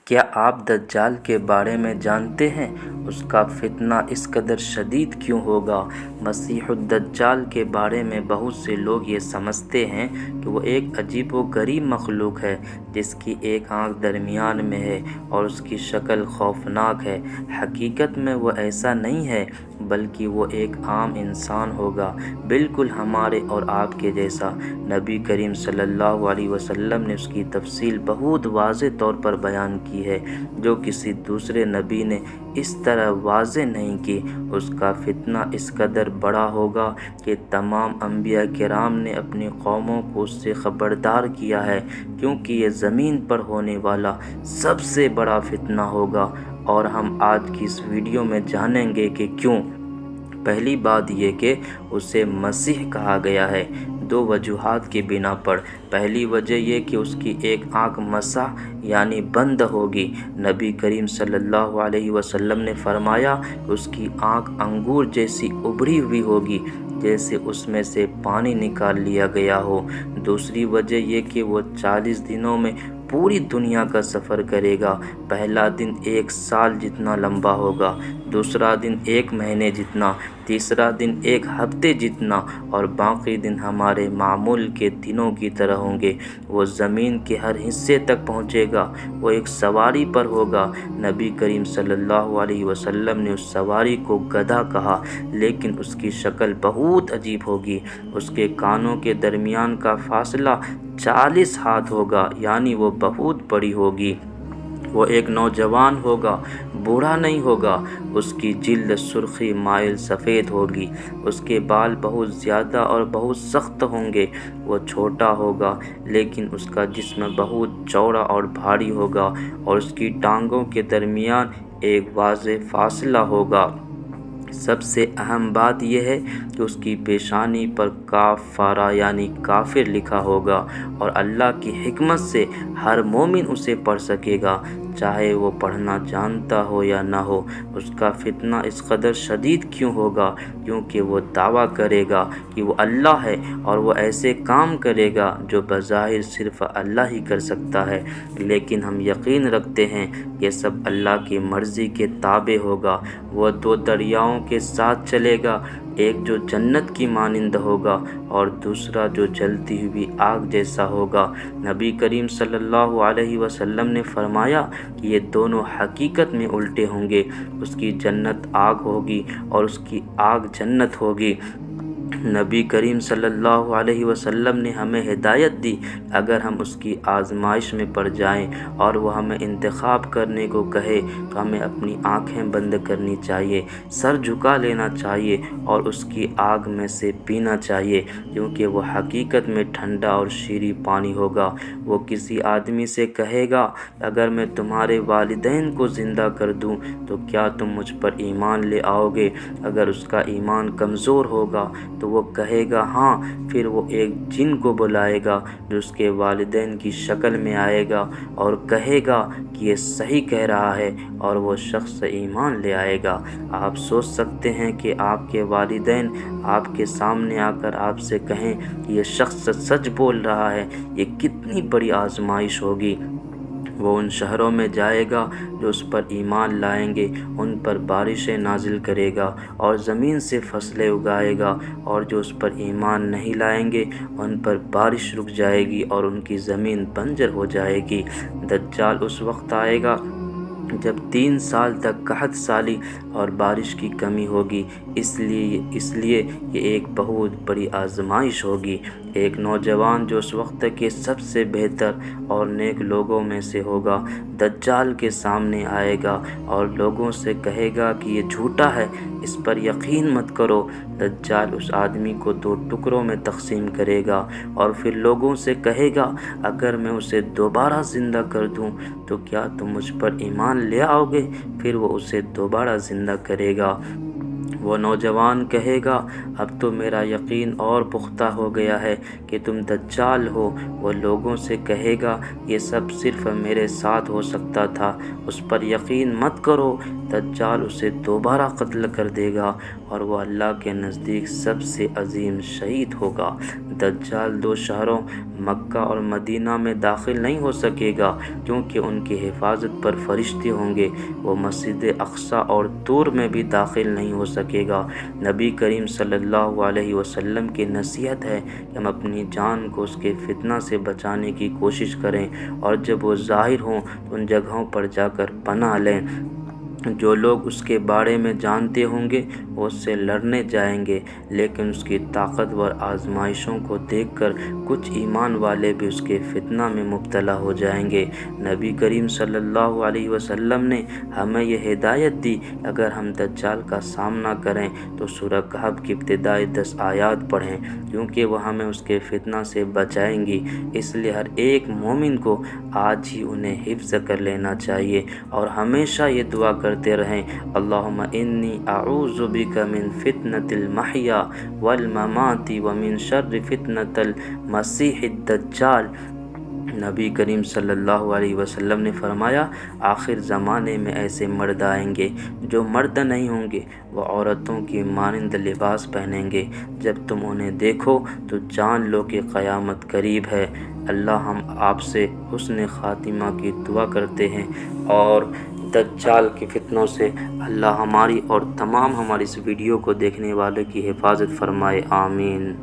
کیا آپ دجال کے بارے میں جانتے ہیں؟ اس کا فتنہ اس قدر شدید کیوں ہوگا؟ مسیح الدجال کے بارے میں بہت سے لوگ یہ سمجھتے ہیں کہ وہ ایک عجیب و غریب مخلوق ہے جس کی ایک آنکھ درمیان میں ہے اور اس کی شکل خوفناک ہے۔ حقیقت میں وہ ایسا نہیں ہے، بلکہ وہ ایک عام انسان ہوگا، بالکل ہمارے اور آپ کے جیسا۔ نبی کریم صلی اللہ علیہ وسلم نے اس کی تفصیل بہت واضح طور پر بیان کی ہے، جو کسی دوسرے نبی نے اس طرح واضح نہیں کی۔ اس کا فتنہ اس قدر بڑا ہوگا کہ تمام انبیاء کرام نے اپنی قوموں کو اس سے خبردار کیا ہے، کیونکہ یہ زمین پر ہونے والا سب سے بڑا فتنہ ہوگا، اور ہم آج کی اس ویڈیو میں جانیں گے کہ کیوں۔ پہلی بات یہ کہ اسے مسیح کہا گیا ہے، دو وجوہات کی بنا پر۔ پہلی وجہ یہ کہ اس کی ایک آنکھ مسح یعنی بند ہوگی۔ نبی کریم صلی اللہ علیہ وسلم نے فرمایا کہ اس کی آنکھ انگور جیسی ابھری ہوئی ہوگی، جیسے اس میں سے پانی نکال لیا گیا ہو۔ دوسری وجہ یہ کہ وہ 40 دنوں میں پوری دنیا کا سفر کرے گا۔ پہلا دن 1 سال جتنا لمبا ہوگا، دوسرا دن 1 مہینے جتنا، تیسرا دن 1 ہفتے جتنا، اور باقی دن ہمارے معمول کے دنوں کی طرح ہوں گے۔ وہ زمین کے ہر حصے تک پہنچے گا۔ وہ ایک سواری پر ہوگا۔ نبی کریم صلی اللہ علیہ وسلم نے اس سواری کو گدھا کہا، لیکن اس کی شکل بہت عجیب ہوگی۔ اس کے کانوں کے درمیان کا فاصلہ 40 ہاتھ ہوگا، یعنی وہ بہت بڑی ہوگی۔ وہ ایک نوجوان ہوگا، بوڑھا نہیں ہوگا۔ اس کی جلد سرخی مائل سفید ہوگی۔ اس کے بال بہت زیادہ اور بہت سخت ہوں گے۔ وہ چھوٹا ہوگا، لیکن اس کا جسم بہت چوڑا اور بھاری ہوگا، اور اس کی ٹانگوں کے درمیان ایک واضح فاصلہ ہوگا۔ سب سے اہم بات یہ ہے کہ اس کی پیشانی پر کافارہ یعنی کافر لکھا ہوگا، اور اللہ کی حکمت سے ہر مومن اسے پڑھ سکے گا، چاہے وہ پڑھنا جانتا ہو یا نہ ہو۔ اس کا فتنہ اس قدر شدید کیوں ہوگا؟ کیونکہ وہ دعویٰ کرے گا کہ وہ اللہ ہے، اور وہ ایسے کام کرے گا جو بظاہر صرف اللہ ہی کر سکتا ہے، لیکن ہم یقین رکھتے ہیں یہ سب اللہ کی مرضی کے تابع ہوگا۔ وہ 2 دریاؤں کے ساتھ چلے گا، ایک جو جنت کی مانند ہوگا اور دوسرا جو جلتی ہوئی آگ جیسا ہوگا۔ نبی کریم صلی اللہ علیہ وسلم نے فرمایا کہ یہ دونوں حقیقت میں الٹے ہوں گے۔ اس کی جنت آگ ہوگی اور اس کی آگ جنت ہوگی۔ نبی کریم صلی اللہ علیہ وسلم نے ہمیں ہدایت دی، اگر ہم اس کی آزمائش میں پڑ جائیں اور وہ ہمیں انتخاب کرنے کو کہے تو ہمیں اپنی آنکھیں بند کرنی چاہیے، سر جھکا لینا چاہیے اور اس کی آگ میں سے پینا چاہیے، کیونکہ وہ حقیقت میں ٹھنڈا اور شیریں پانی ہوگا۔ وہ کسی آدمی سے کہے گا، اگر میں تمہارے والدین کو زندہ کر دوں تو کیا تم مجھ پر ایمان لے آؤ گے؟ اگر اس کا ایمان کمزور ہوگا تو وہ کہے گا ہاں۔ پھر وہ ایک جن کو بلائے گا جو اس کے والدین کی شکل میں آئے گا اور کہے گا کہ یہ صحیح کہہ رہا ہے، اور وہ شخص ایمان لے آئے گا۔ آپ سوچ سکتے ہیں کہ آپ کے والدین آپ کے سامنے آ کر آپ سے کہیں کہ یہ شخص سچ بول رہا ہے، یہ کتنی بڑی آزمائش ہوگی۔ وہ ان شہروں میں جائے گا جو اس پر ایمان لائیں گے، ان پر بارشیں نازل کرے گا اور زمین سے فصلیں اگائے گا، اور جو اس پر ایمان نہیں لائیں گے ان پر بارش رک جائے گی اور ان کی زمین بنجر ہو جائے گی۔ دجال اس وقت آئے گا جب 3 سال تک قحط سالی اور بارش کی کمی ہوگی، اس لیے یہ ایک بہت بڑی آزمائش ہوگی۔ ایک نوجوان جو اس وقت کے سب سے بہتر اور نیک لوگوں میں سے ہوگا، دجال کے سامنے آئے گا اور لوگوں سے کہے گا کہ یہ جھوٹا ہے، اس پر یقین مت کرو۔ دجال اس آدمی کو 2 ٹکڑوں میں تقسیم کرے گا اور پھر لوگوں سے کہے گا، اگر میں اسے دوبارہ زندہ کر دوں تو کیا تم مجھ پر ایمان لے آؤ گے؟ پھر وہ اسے دوبارہ زندہ کرے گا۔ وہ نوجوان کہے گا اب تو میرا یقین اور پختہ ہو گیا ہے کہ تم دجال ہو۔ وہ لوگوں سے کہے گا یہ سب صرف میرے ساتھ ہو سکتا تھا، اس پر یقین مت کرو۔ دجال اسے دوبارہ قتل کر دے گا اور وہ اللہ کے نزدیک سب سے عظیم شہید ہوگا۔ دجال دو شہروں مکہ اور مدینہ میں داخل نہیں ہو سکے گا کیونکہ ان کی حفاظت پر فرشتے ہوں گے۔ وہ مسجد اقصی اور طور میں بھی داخل نہیں ہو سکے گا۔ نبی کریم صلی اللہ علیہ وسلم کی نصیحت ہے کہ ہم اپنی جان کو اس کے فتنہ سے بچانے کی کوشش کریں اور جب وہ ظاہر ہوں تو ان جگہوں پر جا کر پناہ لیں۔ جو لوگ اس کے بارے میں جانتے ہوں گے وہ اس سے لڑنے جائیں گے، لیکن اس کی طاقتور آزمائشوں کو دیکھ کر کچھ ایمان والے بھی اس کے فتنہ میں مبتلا ہو جائیں گے۔ نبی کریم صلی اللہ علیہ وسلم نے ہمیں یہ ہدایت دی کہ اگر ہم دجال کا سامنا کریں تو سورہ کہف کی ابتدائی 10 آیات پڑھیں، کیونکہ وہ ہمیں اس کے فتنہ سے بچائیں گی۔ اس لیے ہر ایک مومن کو آج ہی انہیں حفظ کر لینا چاہیے اور ہمیشہ یہ دعا کرتے رہیں اللہم انی اعوذ بک من فتنة المحیا والممات ومن شر فتنة المسیح الدجال۔ نبی کریم صلی اللہ علیہ وسلم نے فرمایا آخر زمانے میں ایسے مرد آئیں گے جو مرد نہیں ہوں گے، وہ عورتوں کی مانند لباس پہنیں گے، جب تم انہیں دیکھو تو جان لو کہ قیامت قریب ہے۔ اللہ ہم آپ سے حسن خاتمہ کی دعا کرتے ہیں اور دجال کے فتنوں سے اللہ ہماری اور تمام ہماری اس ویڈیو کو دیکھنے والے کی حفاظت فرمائے، آمین۔